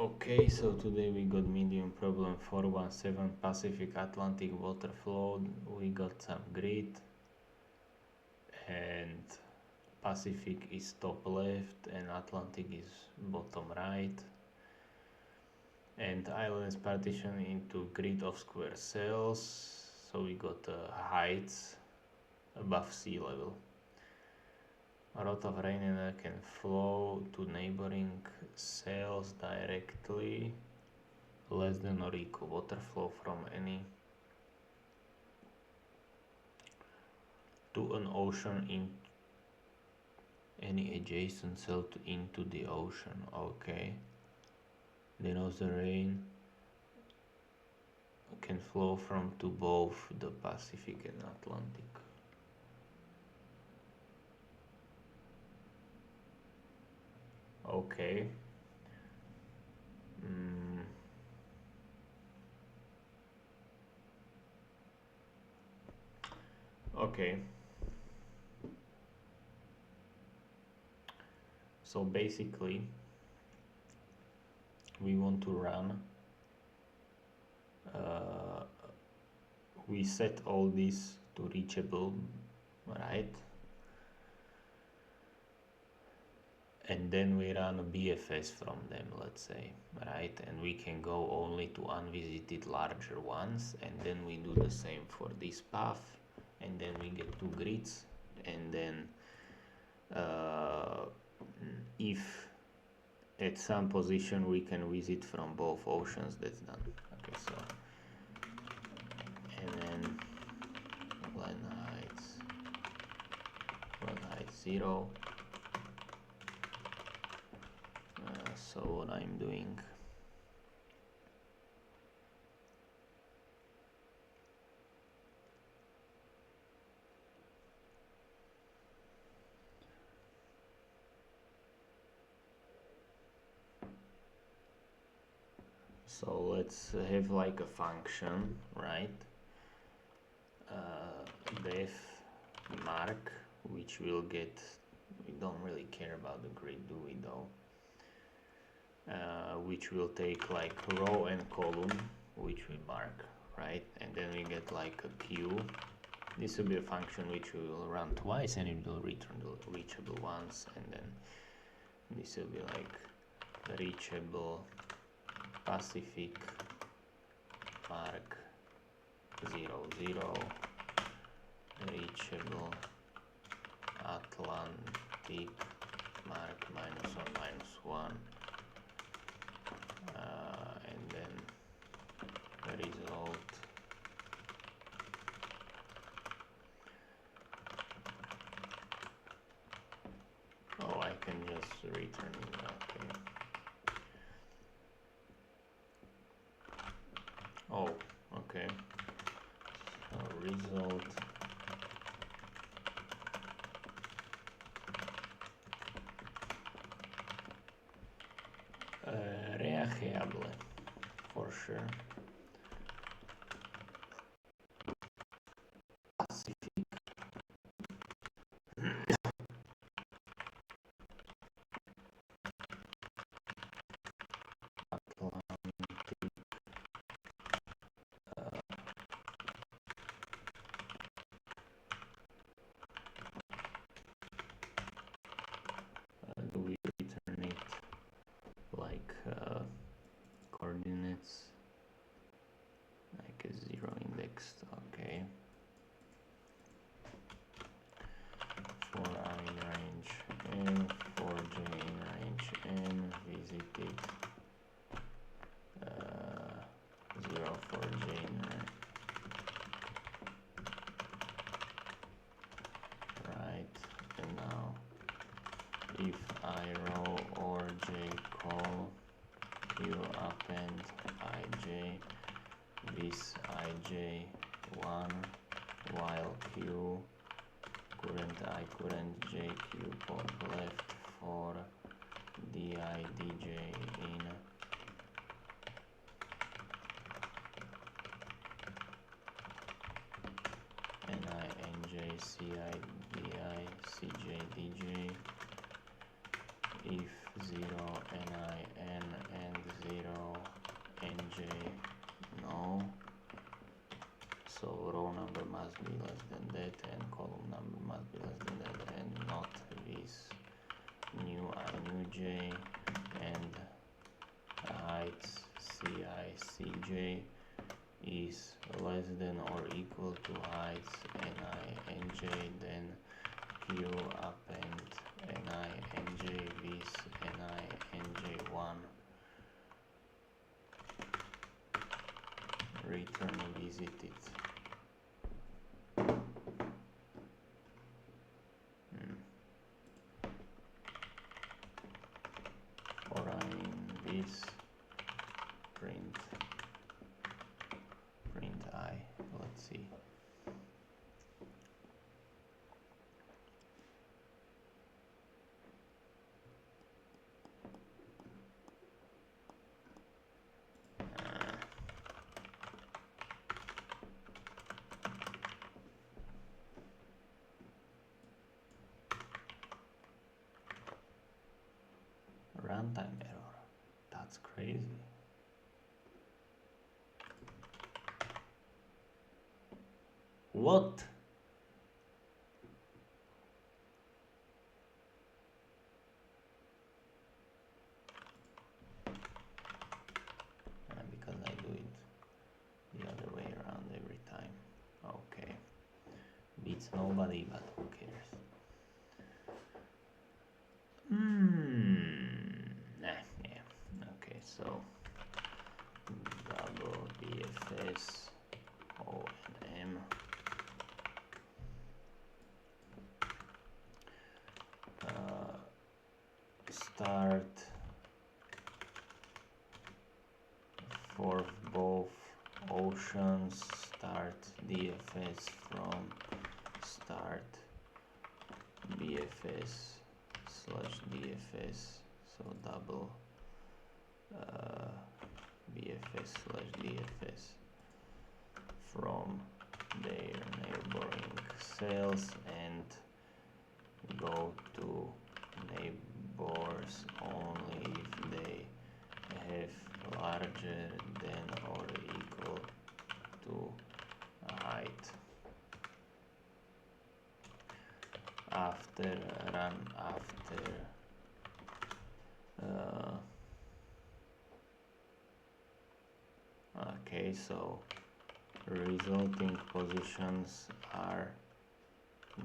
Okay, so today we got medium problem 417 Pacific Atlantic water flow. We got some grid and Pacific is top left and Atlantic is bottom right. And island is partitioned into grid of square cells. So we got heights above sea level. A lot of rain can flow to neighboring cells directly, less than or equal water flow from any to an ocean in any adjacent cell into the ocean. Okay, then also rain can flow from to both the Pacific and Atlantic. Okay. Okay. So basically, we want to run. We set all these to reachable, right? And then we run a BFS from them, let's say, right? And we can go only to unvisited larger ones, and then we do the same for this path, and then we get two grids, and then if at some position we can visit from both oceans, that's done. Okay, so and then line height 0. So what I'm doing, so let's have like a function, right? Def mark, which will get, we don't really care about the grid, do we though? Which will take like row and column, which we mark, right? And then we get like a queue. This will be a function which we will run twice and it will return the reachable ones, and then this will be like the reachable Pacific mark 0, 0, reachable Atlantic mark -1, -1, and then the result I can just return it. Okay. Okay. So result reachable for sure. Pacific Atlantic do we return it like coordinates like a 0 indexed? Okay, for I in range and for j in range and visited 0 for j in range, right? And now if I row or j call q append ij this ij1 while q current I current jq pop left for di dj in ni nj ci di cj dj if 0 ni n and 0 must be less than that, and column number must be less than that, and not this new I new j, and height CICJ is less than or equal to heights NI NJ, then Q append NI NJ with NI NJ1, return visited. Foreign this print I. Let's see. Runtime error. That's crazy. What? Because I do it the other way around every time. Okay. Beats nobody, but who cares? Yeah. Okay, so double BFS O and M. Start for both oceans, start DFS from start BFS/DFS, so double BFS/DFS from their neighboring cells and go to neighbors only if they have larger than or equal to height. Okay, so resulting positions are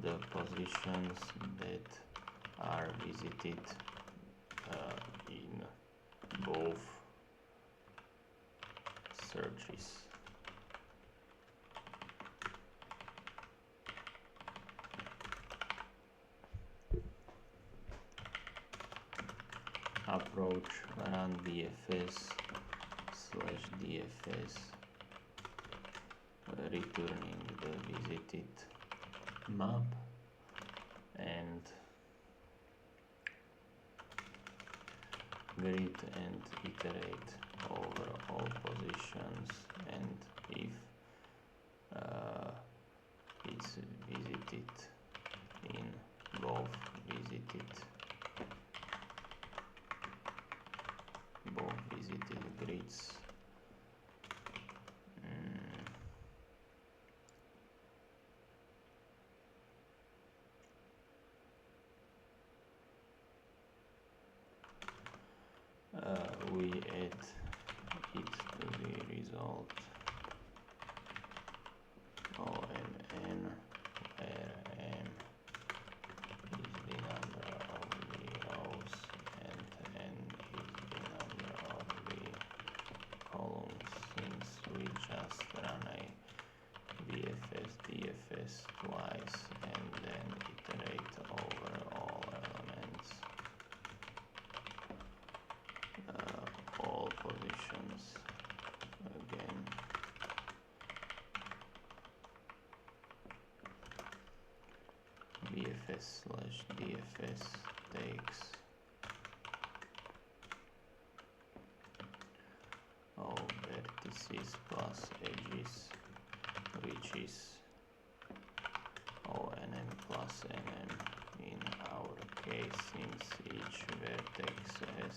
the positions that are visited in both searches. Approach run BFS/DFS, returning the visited map, and grid and iterate over all positions, and if it's visited in both visited grids. We add it to the result OMN, where M is the number of the rows and N is the number of the columns, since we just run a BFS/DFS twice and then iterate over all elements. All positions again. BFS/DFS takes all vertices plus edges, which is ONM plus NM in our case, since each vertex has